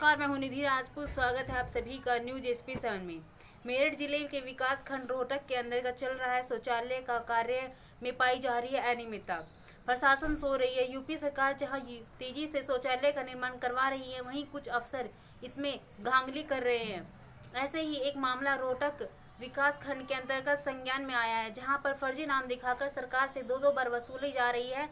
नमस्कार, मैं हूं निधि राजपूत। स्वागत है आप सभी का न्यूज SP7 में। मेरठ जिले के विकास खंड रोहतक के अंतर्गत चल रहा है शौचालय का कार्य में पाई जा रही है अनियमितता। प्रशासन सो रही है। यूपी सरकार जहां तेजी से शौचालय का निर्माण करवा रही है, वहीं कुछ अफसर इसमें धांधली कर रहे हैं। ऐसे ही एक मामला रोहतक विकास खंड के अंतर्गत संज्ञान में आया है, जहां पर फर्जी नाम दिखाकर सरकार से दो बार वसूली जा रही है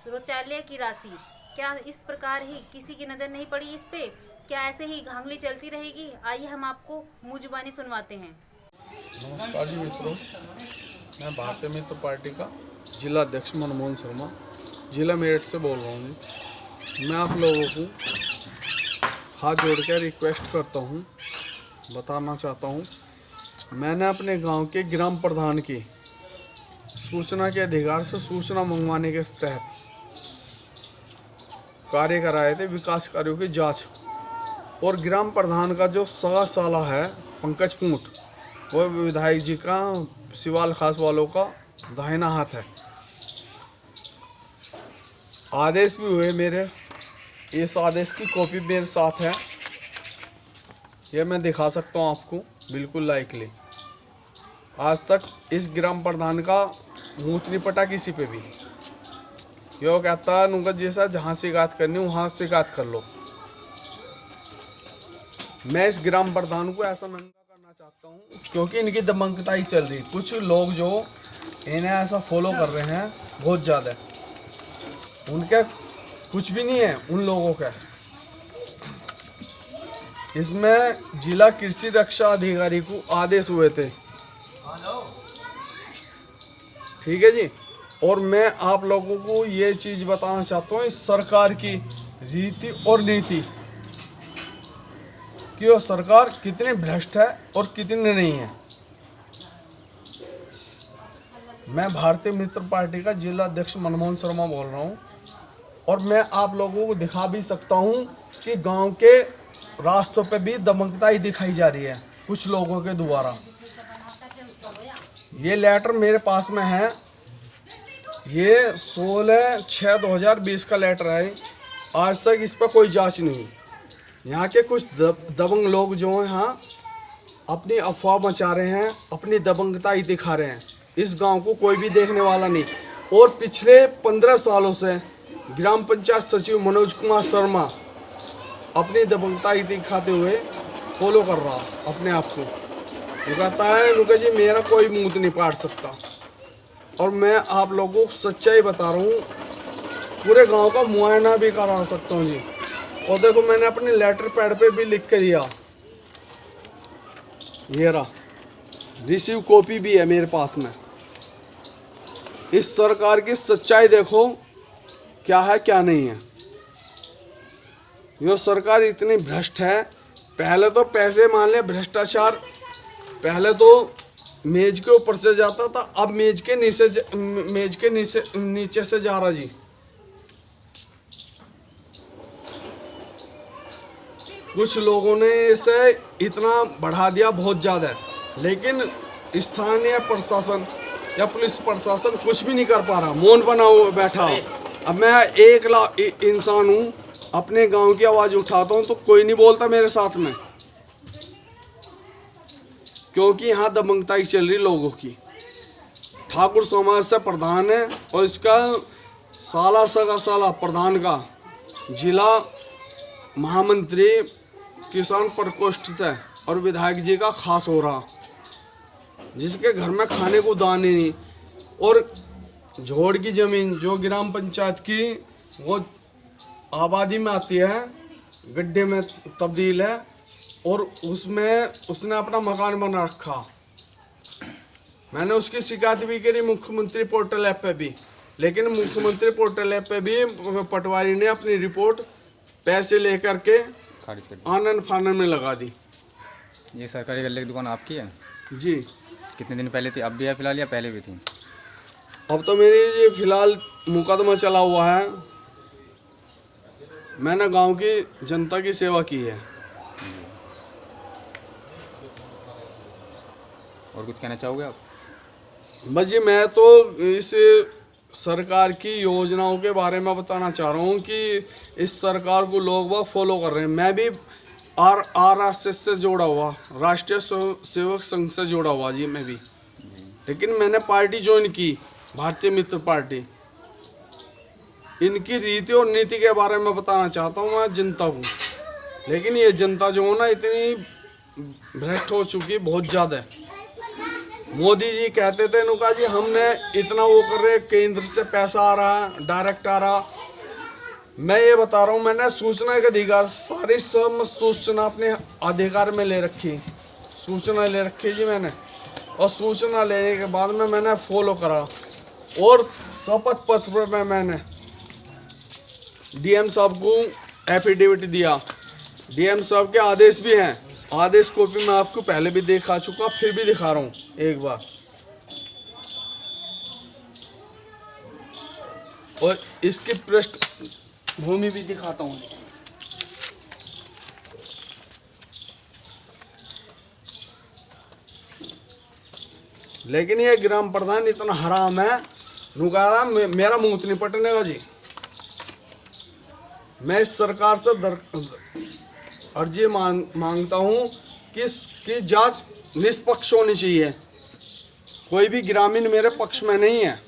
शौचालय की राशि। क्या इस प्रकार ही किसी की नजर नहीं पड़ी इस पे? क्या ऐसे ही धांधली चलती रहेगी? आइए हम आपको मुंह जुबानी सुनवाते हैं। नमस्कार जी मित्रों, मैं भारतीय मित्र पार्टी का जिला अध्यक्ष मनमोहन शर्मा जिला मेरठ से बोल रहा हूँ जी। मैं आप लोगों को हाथ जोड़कर रिक्वेस्ट करता हूँ, बताना चाहता हूँ, मैंने अपने गांव के ग्राम प्रधान की सूचना के अधिकार से सूचना मंगवाने के तहत कार्य कराए थे विकास कार्यों की जांच। और ग्राम प्रधान का जो सगा साला है पंकज पूंट, वो विधायक जी का सिवाल खास वालों का दाहिना हाथ है। आदेश भी हुए मेरे, इस आदेश की कॉपी मेरे साथ है, यह मैं दिखा सकता हूँ आपको बिल्कुल लाइकली। आज तक इस ग्राम प्रधान का मुँह नहीं पटा किसी पे भी। यो कहता है नुंगा जैसा जहाँ शिकायत करनी वहाँ शिकायत कर लो। मैं इस ग्राम प्रधान को ऐसा नंगा करना चाहता हूँ क्योंकि इनकी दबंगताई चल रही। कुछ लोग जो इन्हें ऐसा फॉलो कर रहे हैं बहुत ज़्यादा, उनका कुछ भी नहीं है उन लोगों का। इसमें जिला कृषि रक्षा अधिकारी को आदेश हुए थे, ठीक है जी। और मैं आप लोगों को ये चीज़ बताना चाहता हूँ, इस सरकार की रीति और नीति कि वो सरकार कितनी भ्रष्ट है और कितनी नहीं है। मैं भारतीय मित्र पार्टी का जिला अध्यक्ष मनमोहन शर्मा बोल रहा हूँ और मैं आप लोगों को दिखा भी सकता हूँ कि गांव के रास्तों पे भी दबंगताई दिखाई जा रही है कुछ लोगों के द्वारा। ये लेटर मेरे पास में है, ये 16/6/2020 का लेटर है। आज तक इस पर कोई जांच नहीं। यहाँ के कुछ दबंग लोग जो हैं हाँ अपनी अफवाह मचा रहे हैं, अपनी दबंगताई दिखा रहे हैं। इस गांव को कोई भी देखने वाला नहीं। और पिछले 15 सालों से ग्राम पंचायत सचिव मनोज कुमार शर्मा अपनी दबंगताई दिखाते हुए फॉलो कर रहा अपने आप को। वो कहता है रुका जी मेरा कोई मुँह नहीं पाट सकता। और मैं आप लोगों को सच्चाई बता रहा हूँ, पूरे गांव का मुआयना भी करा सकता हूँ जी। और देखो मैंने अपने लेटर पैड पे भी लिख कर दिया, ये रहा, रिसीव कॉपी भी है मेरे पास में। इस सरकार की सच्चाई देखो क्या है क्या नहीं है। ये सरकार इतनी भ्रष्ट है। पहले तो पैसे मान ले भ्रष्टाचार, पहले तो मेज के ऊपर से जाता था, अब मेज के नीचे से जा रहा जी। कुछ लोगों ने इसे इतना बढ़ा दिया बहुत ज़्यादा, लेकिन स्थानीय प्रशासन या पुलिस प्रशासन कुछ भी नहीं कर पा रहा, मौन बना हुआ बैठा। अब मैं एक इंसान हूँ, अपने गांव की आवाज़ उठाता हूँ तो कोई नहीं बोलता मेरे साथ में, क्योंकि यहाँ दबंगताई चल रही लोगों की। ठाकुर समाज से प्रधान है और इसका साला सगा साला प्रधान का जिला महामंत्री किसान प्रकोष्ठ से और विधायक जी का खास हो रहा, जिसके घर में खाने को दाने नहीं। और झोड़ की ज़मीन जो ग्राम पंचायत की वो आबादी में आती है, गड्ढे में तब्दील है और उसमें उसने अपना मकान बना रखा। मैंने उसकी शिकायत भी करी मुख्यमंत्री पोर्टल ऐप पे भी, लेकिन मुख्यमंत्री पोर्टल ऐप पे भी पटवारी ने अपनी रिपोर्ट पैसे लेकर के आनन फानन में लगा दी। ये सरकारी गल्ले की दुकान आपकी है जी? कितने दिन पहले थी? अब भी है फिलहाल या पहले भी थी? अब तो मेरी ये फिलहाल मुकदमा चला हुआ है। मैंने गांव की जनता की सेवा की है। और कुछ कहना चाहोगे आप? बस जी मैं तो इस सरकार की योजनाओं के बारे में बताना चाह रहा हूँ कि इस सरकार को लोग बहुत फॉलो कर रहे हैं। मैं भी RSS से जोड़ा हुआ, राष्ट्रीय सेवक संघ से जोड़ा हुआ जी मैं भी। लेकिन मैंने पार्टी ज्वाइन की, भारतीय मित्र पार्टी। इनकी रीति और नीति के बारे में बताना चाहता हूँ मैं जनता को। लेकिन ये जनता जो है ना इतनी भ्रष्ट हो चुकी, बहुत ज़्यादा। मोदी जी कहते थे इनका जी हमने इतना वो कर रहे, केंद्र से पैसा आ रहा, डायरेक्ट आ रहा। मैं ये बता रहा हूँ, मैंने सूचना के अधिकार, सारी सब सूचना अपने अधिकार में ले रखी, सूचना ले रखी जी मैंने। और सूचना लेने के बाद में मैंने फॉलो करा और शपथ पत्र में मैंने DM साहब को एफिडेविट दिया। DM साहब के आदेश भी हैं, आदेश कॉपी मैं आपको पहले भी दिखा चुका, फिर भी दिखा रहा हूँ एक बार। और इसकी पृष्ठभूमि भी दिखाता हूँ। लेकिन ये ग्राम प्रधान इतना हराम है, नुकारा मेरा मुंह नहीं पटने का जी। मैं इस सरकार से अर्जी मांगता हूँ कि जांच निष्पक्ष होनी चाहिए। कोई भी ग्रामीण मेरे पक्ष में नहीं है।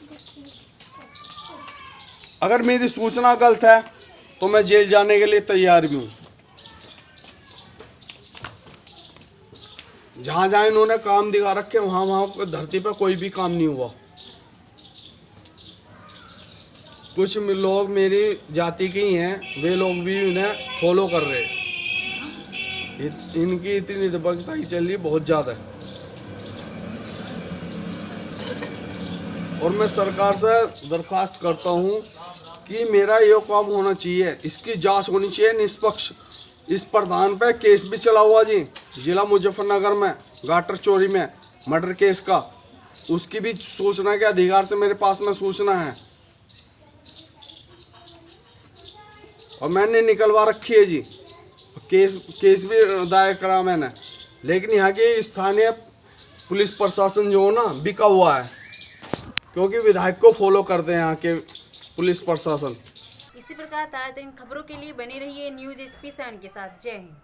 अगर मेरी सूचना गलत है तो मैं जेल जाने के लिए तैयार भी हूँ। जहाँ जहाँ इन्होंने काम दिखा रखे वहाँ धरती पर कोई भी काम नहीं हुआ। कुछ लोग मेरी जाति के ही हैं, वे लोग भी इन्हें फॉलो कर रहे हैं। इनकी इतनी निष्पक्षता ही चल रही बहुत ज़्यादा है। और मैं सरकार से दरख्वास्त करता हूँ कि मेरा ये काम होना चाहिए, इसकी जांच होनी चाहिए निष्पक्ष। इस प्रधान पे केस भी चला हुआ जी, जिला मुजफ्फरनगर में गाटर चोरी में मर्डर केस का, उसकी भी सूचना के अधिकार से मेरे पास में सूचना है और मैंने निकलवा रखी है जी। केस भी दायर करा मैंने। लेकिन यहाँ के स्थानीय पुलिस प्रशासन जो हो ना बिका हुआ है, क्योंकि विधायक को फॉलो करते हैं यहाँ के पुलिस प्रशासन। इसी प्रकार ताज़ा खबरों के लिए बने रहिए न्यूज SP 7 के साथ। जय हिंद।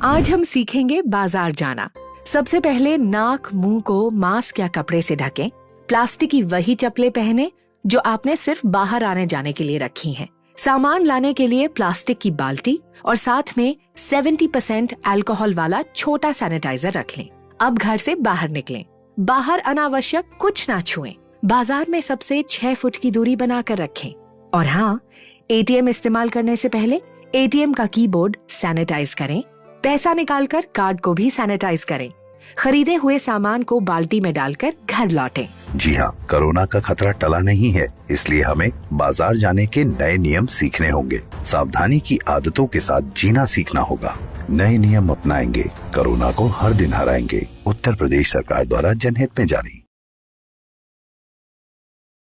आज हम सीखेंगे बाजार जाना। सबसे पहले नाक मुंह को मास्क या कपड़े से ढकें। प्लास्टिक की वही चप्पलें पहने जो आपने सिर्फ बाहर आने जाने के लिए रखी हैं। सामान लाने के लिए प्लास्टिक की बाल्टी और साथ में 70% अल्कोहल वाला छोटा सैनिटाइजर रख लें। अब घर से बाहर निकलें। बाहर अनावश्यक कुछ ना छुएं। बाजार में सबसे 6 फुट की दूरी बनाकर रखें। और हाँ, ATM इस्तेमाल करने से पहले ATM का कीबोर्ड सैनिटाइज करें। पैसा निकालकर कार्ड को भी सैनिटाइज करें। खरीदे हुए सामान को बाल्टी में डालकर घर लौटें। जी हाँ, कोरोना का खतरा टला नहीं है, इसलिए हमें बाजार जाने के नए नियम सीखने होंगे। सावधानी की आदतों के साथ जीना सीखना होगा। नए नियम अपनाएंगे, कोरोना को हर दिन हराएंगे। उत्तर प्रदेश सरकार द्वारा जनहित में जारी।